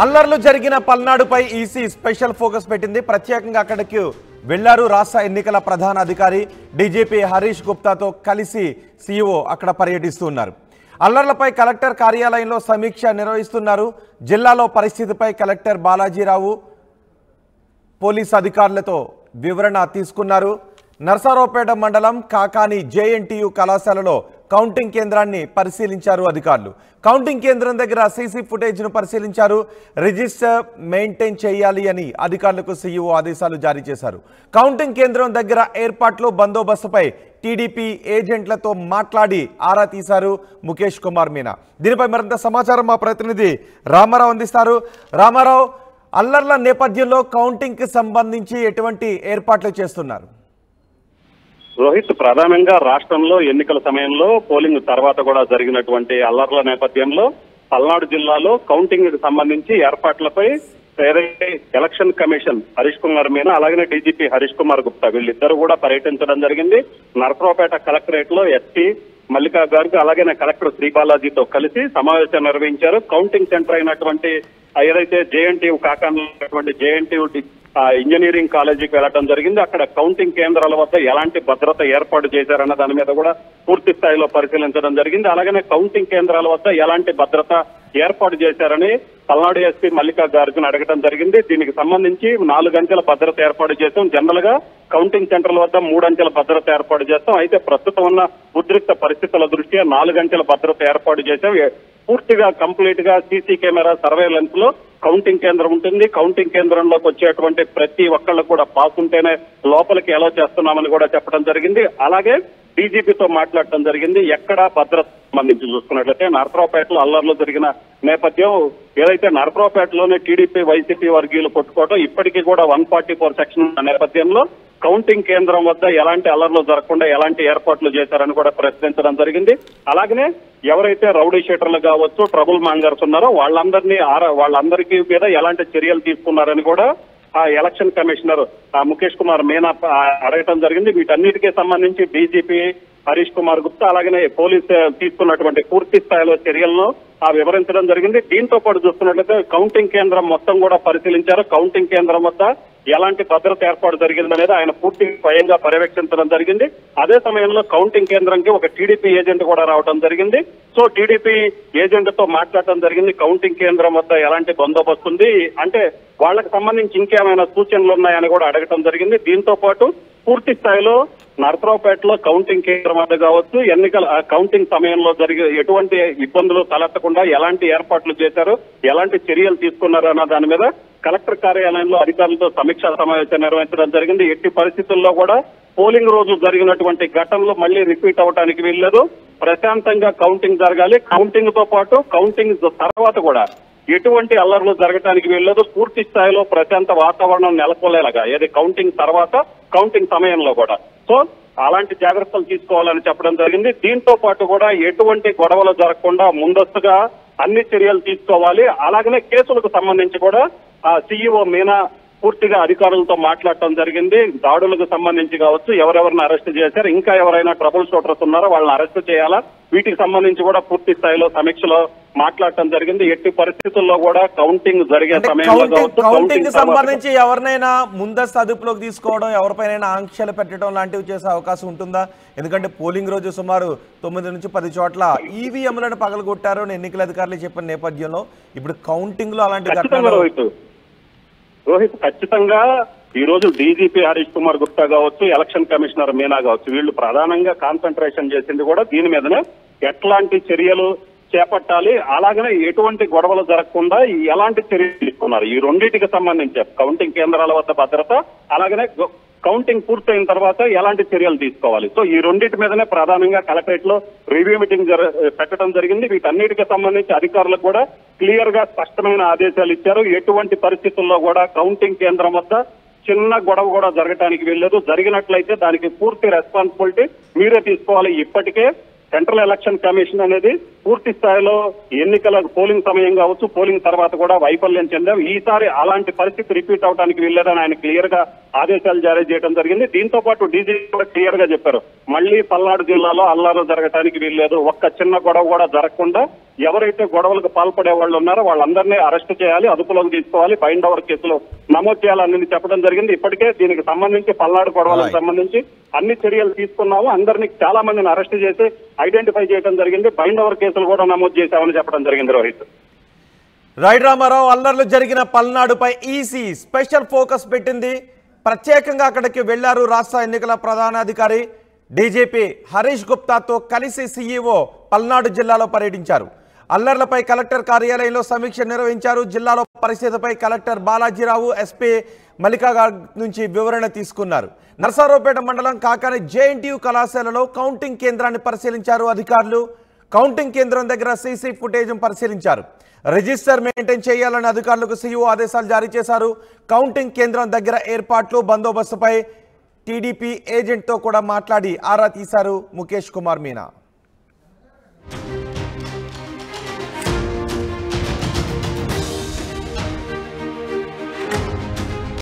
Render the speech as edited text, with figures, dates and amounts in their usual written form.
అల్లర్లు జరిగిన పల్నాడుపై EC special focus పెట్టింది. ప్రత్యేకంగా అక్కడికి వెళ్లారు రాష్ట్ర ఎన్నికల ప్రధాన అధికారి డీజీపీ హరీష్ గుప్తాతో కలిసి సీఈఓ అక్కడ పర్యటిస్తున్నారు. అల్లర్లపై కలెక్టర్ కార్యాలయంలో సమీక్ష నిర్వహిస్తున్నారు. జిల్లాలో పరిస్థితిపై కలెక్టర్ బాలాజీరావు పోలీస్ అధికారులతో వివరణ తీసుకున్నారు. నర్సారావుపేట మండలం కాకాని జేఎన్టీయు కళాశాలలో కౌంటింగ్ కేంద్రాన్ని పరిశీలించారు అధికారులు. కౌంటింగ్ కేంద్రం దగ్గర సీసీ ఫుటేజ్ను పరిశీలించారు. రిజిస్టర్ మెయింటైన్ చేయాలి అని అధికారులకు సీఈఓ ఆదేశాలు జారీ చేశారు. కౌంటింగ్ కేంద్రం దగ్గర ఏర్పాట్లు, బందోబస్తుపై టీడీపీ ఏజెంట్లతో మాట్లాడి ఆరా తీశారు ముఖేష్ కుమార్ మీనా. దీనిపై మరింత సమాచారం మా ప్రతినిధి రామారావు అందిస్తారు. రామారావు, అల్లర్ల నేపథ్యంలో కౌంటింగ్కి సంబంధించి ఎటువంటి ఏర్పాట్లు చేస్తున్నారు? రోహిత్, ప్రధానంగా రాష్ట్రంలో ఎన్నికల సమయంలో పోలింగ్ తర్వాత కూడా జరిగినటువంటి అల్లర్ల నేపథ్యంలో పల్నాడు జిల్లాలో కౌంటింగ్ కి సంబంధించి ఏర్పాట్లపై ఎలక్షన్ కమిషన్ హరీష్ కుమార్ మీనా అలాగే డీజీపీ హరీష్ కుమార్ గుప్తా వీళ్ళిద్దరూ కూడా పర్యటించడం జరిగింది. నరసరావుపేట కలెక్టరేట్ లో ఎస్పీ మల్లికా గారికి అలాగే కలెక్టర్ శ్రీబాలాజీతో కలిసి సమావేశం నిర్వహించారు. కౌంటింగ్ సెంటర్ అయినటువంటి ఏదైతే జేఎన్టీయు కాకానటువంటి జేఎన్టీయు ఇంజనీరింగ్ కాలేజీకి వెళ్లడం జరిగింది. అక్కడ కౌంటింగ్ కేంద్రాల వద్ద ఎలాంటి భద్రత ఏర్పాటు చేశారన్న దాని మీద కూడా పూర్తి స్థాయిలో పరిశీలించడం జరిగింది. అలాగే కౌంటింగ్ కేంద్రాల వద్ద ఎలాంటి భద్రత ఏర్పాటు చేశారని పల్నాడు ఎస్పీ మల్లికా గారికి అడగడం జరిగింది. దీనికి సంబంధించి 4 అంచెల భద్రత ఏర్పాటు చేస్తాం. జనరల్ గా కౌంటింగ్ సెంటర్ల వద్ద 3 అంచెల భద్రత ఏర్పాటు చేస్తాం. అయితే ప్రస్తుతం ఉన్న ఉద్రిక్త పరిస్థితుల దృష్ట్యా 4 అంచెల భద్రత ఏర్పాటు చేశాం. పూర్తిగా కంప్లీట్ గా సీసీ కెమెరా సర్వేలెన్స్ లో కౌంటింగ్ కేంద్రం ఉంటుంది. కౌంటింగ్ కేంద్రంలోకి వచ్చేటువంటి ప్రతి ఒక్కళ్ళు కూడా పాస్ ఉంటేనే లోపలికి ఎలా చేస్తున్నామని కూడా చెప్పడం జరిగింది. అలాగే డీజీపీతో మాట్లాడటం జరిగింది. ఎక్కడ భద్రత సంబంధించి చూసుకున్నట్లయితే నరసరావుపేటలో అల్లర్లు జరిగిన నేపథ్యం ఏదైతే నరసరావుపేటలోనే టీడీపీ వైసీపీ వర్గీయులు కొట్టుకోవడం ఇప్పటికీ కూడా 144 సెక్షన్ నేపథ్యంలో కౌంటింగ్ కేంద్రం వద్ద ఎలాంటి అల్లర్లు జరగకుండా ఎలాంటి ఏర్పాట్లు చేశారని కూడా ప్రశ్నించడం జరిగింది. అలాగనే ఎవరైతే రౌడీ షీటర్లు కావచ్చు, ట్రబుల్ మాంగర్స్ ఉన్నారో వాళ్ళందరికీ మీద ఎలాంటి చర్యలు తీసుకున్నారని కూడా ఆ ఎలక్షన్ కమిషనర్ ముఖేష్ కుమార్ మీనా అడగటం జరిగింది. వీటన్నిటికీ సంబంధించి డీజీపీ హరీష్ కుమార్ గుప్తా అలాగనే పోలీసు తీసుకున్నటువంటి పూర్తి స్థాయిలో చర్యలను వివరించడం జరిగింది. దీంతో పాటు చూస్తున్నట్లయితే కౌంటింగ్ కేంద్రం మొత్తం కూడా పరిశీలించారు. కౌంటింగ్ కేంద్రం వద్ద ఎలాంటి భద్రత ఏర్పాటు జరిగిందనేది ఆయన పూర్తి స్వయంగా పర్యవేక్షించడం జరిగింది. అదే సమయంలో కౌంటింగ్ కేంద్రంకి ఒక టీడీపీ ఏజెంట్ కూడా రావడం జరిగింది. సో టీడీపీ ఏజెంట్ తో మాట్లాడటం జరిగింది. కౌంటింగ్ కేంద్రం వద్ద ఎలాంటి బందోబస్తు ఉంది అంటే వాళ్ళకి సంబంధించి ఇంకేమైనా సూచనలు ఉన్నాయని కూడా అడగటం జరిగింది. దీంతో పాటు పూర్తి స్థాయిలో నరసరావుపేటలో కౌంటింగ్ కేంద్రం వద్ద కావచ్చు, ఎన్నికల కౌంటింగ్ సమయంలో జరిగే ఎటువంటి ఇబ్బందులు తలెత్తకుండా ఎలాంటి ఏర్పాట్లు చేశారు, ఎలాంటి చర్యలు తీసుకున్నారు అన్న దాని మీద కలెక్టర్ కార్యాలయంలో అధికారులతో సమీక్షా సమావేశం నిర్వహించడం జరిగింది. ఎట్టి పరిస్థితుల్లో కూడా పోలింగ్ రోజు జరిగినటువంటి ఘటనలు మళ్లీ రిపీట్ అవడానికి వీల్లేదు. ప్రశాంతంగా కౌంటింగ్ జరగాలి. కౌంటింగ్ తో పాటు కౌంటింగ్ తర్వాత కూడా ఎటువంటి అల్లర్లు జరగడానికి వీల్లేదు. పూర్తి స్థాయిలో ప్రశాంత వాతావరణం నెలకొల్లేలాగా ఏది కౌంటింగ్ తర్వాత కౌంటింగ్ సమయంలో కూడా సో అలాంటి జాగ్రత్తలు తీసుకోవాలని చెప్పడం జరిగింది. దీంతో పాటు కూడా ఎటువంటి గొడవలు జరగకుండా ముందస్తుగా అన్ని చర్యలు తీసుకోవాలి. అలాగనే కేసులకు సంబంధించి కూడా సీఈఓ మీనా పూర్తిగా అధికారులతో మాట్లాడటం జరిగింది. దాడులకు సంబంధించి కావచ్చు, ఎవరెవరిని అరెస్ట్ చేశారు, ఇంకా ఎవరైనా ట్రబుల్ షూటర్స్ ఉన్నారో వాళ్ళని అరెస్ట్ చేయాలా, వీటికి సంబంధించి కూడా పూర్తి స్థాయిలో సమీక్షలో మాట్లాడటం జరిగింది. ఎట్టి పరిస్థితుల్లో కూడా కౌంటింగ్ జరిగే సమయంలో కౌంటింగ్ సంబంధించి ఎవరినైనా ముందస్తు అదుపులోకి తీసుకోవడం, ఎవరిపైన ఆంక్షలు పెట్టడం లాంటివి చేసే అవకాశం ఉంటుందా? ఎందుకంటే పోలింగ్ రోజు సుమారు 9 నుంచి 10 చోట్ల ఈవీఎంలను పగలగొట్టారు అని ఎన్నికల అధికారులు చెప్పిన నేపథ్యంలో ఇప్పుడు కౌంటింగ్ లో అలాంటి ఘటనలు రోహిత్ ఖచ్చితంగా ఈ రోజు డీజీపీ హరీష్ కుమార్ గుప్తా కావచ్చు, ఎలక్షన్ కమిషనర్ మీనా కావచ్చు, వీళ్ళు ప్రధానంగా కాన్సన్ట్రేషన్ చేసింది కూడా దీని మీదనే. ఎట్లాంటి చర్యలు చేపట్టాలి, అలాగనే ఎటువంటి గొడవలు జరగకుండా ఎలాంటి చర్యలు తీసుకున్నారు ఈ రెండింటికి సంబంధించి కౌంటింగ్ కేంద్రాల వద్ద భద్రత, అలాగనే కౌంటింగ్ పూర్తయిన తర్వాత ఎలాంటి చర్యలు తీసుకోవాలి. సో ఈ రెండింటి మీదనే ప్రధానంగా కలెక్టరేట్ లో రివ్యూ మీటింగ్ పెట్టడం జరిగింది. వీటన్నిటికి సంబంధించి అధికారులకు కూడా క్లియర్ గా స్పష్టమైన ఆదేశాలు ఇచ్చారు. ఎటువంటి పరిస్థితుల్లో కూడా కౌంటింగ్ కేంద్రం వద్ద చిన్న గొడవ కూడా జరగటానికి వీల్లేదు. జరిగినట్లయితే దానికి పూర్తి రెస్పాన్సిబిలిటీ మీరే తీసుకోవాలి. ఇప్పటికే సెంట్రల్ ఎలక్షన్ కమిషన్ అనేది పూర్తి స్థాయిలో ఎన్నికల పోలింగ్ సమయం కావచ్చు, పోలింగ్ తర్వాత కూడా వైఫల్యం చెందాం. ఈసారి అలాంటి పరిస్థితి రిపీట్ అవడానికి వీల్లేదని ఆయన క్లియర్ గా ఆదేశాలు జారీ చేయడం జరిగింది. దీంతో పాటు డీజీపీ కూడా క్లియర్ గా చెప్పారు, మళ్ళీ పల్నాడు జిల్లాలో అల్లర్లు జరగడానికి వీల్లేదు, ఒక్క చిన్న గొడవ కూడా జరగకుండా ఎవరైతే గొడవలకు పాల్పడే వాళ్ళు ఉన్నారో వాళ్ళందరినీ అరెస్ట్ చేయాలి, అదుపులోకి తీసుకోవాలి, బైండ్ ఓవర్ కేసులు నమోదు చేయాలని చెప్పడం జరిగింది. ఇప్పటికే దీనికి సంబంధించి పల్నాడు గొడవలకు సంబంధించి అన్ని చర్యలు తీసుకున్నాము, అందరినీ చాలా మందిని అరెస్ట్ చేసి ఐడెంటిఫై చేయడం జరిగింది, బైండ్ ఓవర్ కేసులు కూడా నమోదు చేశామని చెప్పడం జరిగింది. రోహిత్. రైట్ రామారావు, అల్లర్లు జరిగిన పల్నాడుపై ఈసీ స్పెషల్ ఫోకస్ పెట్టింది. ప్రత్యేకంగా అక్కడికి వెళ్లారు రాష్ట్ర ఎన్నికల ప్రధానాధికారి డీజీపీ హరీష్ గుప్తాతో కలిసి సీఈఓ పల్నాడు జిల్లాలో పర్యటించారు. అల్లర్లపై కలెక్టర్ కార్యాలయంలో సమీక్ష నిర్వహించారు. జిల్లాలో పరిస్థితిపై కలెక్టర్ బాలాజీరావు, ఎస్పీ మల్లికా గారి నుంచి వివరణ తీసుకున్నారు. నర్సారావుపేట మండలం కాకాని జేఎన్టీయూ కళాశాలలో కౌంటింగ్ కేంద్రాన్ని పరిశీలించారు అధికారులు. కౌంటింగ్ కేంద్రం దగ్గర సీసీ ఫుటేజ్ పరిశీలించారు. రిజిస్టర్ మెయింటైన్ చేయాలని అధికారులకు సీఈఓ ఆదేశాలు జారీ చేశారు. కౌంటింగ్ కేంద్రం దగ్గర ఏర్పాట్లు, బందోబస్తుపై టీడీపీ ఏజెంట్తో కూడా మాట్లాడి ఆరా తీశారు ముఖేష్ కుమార్ మీనా.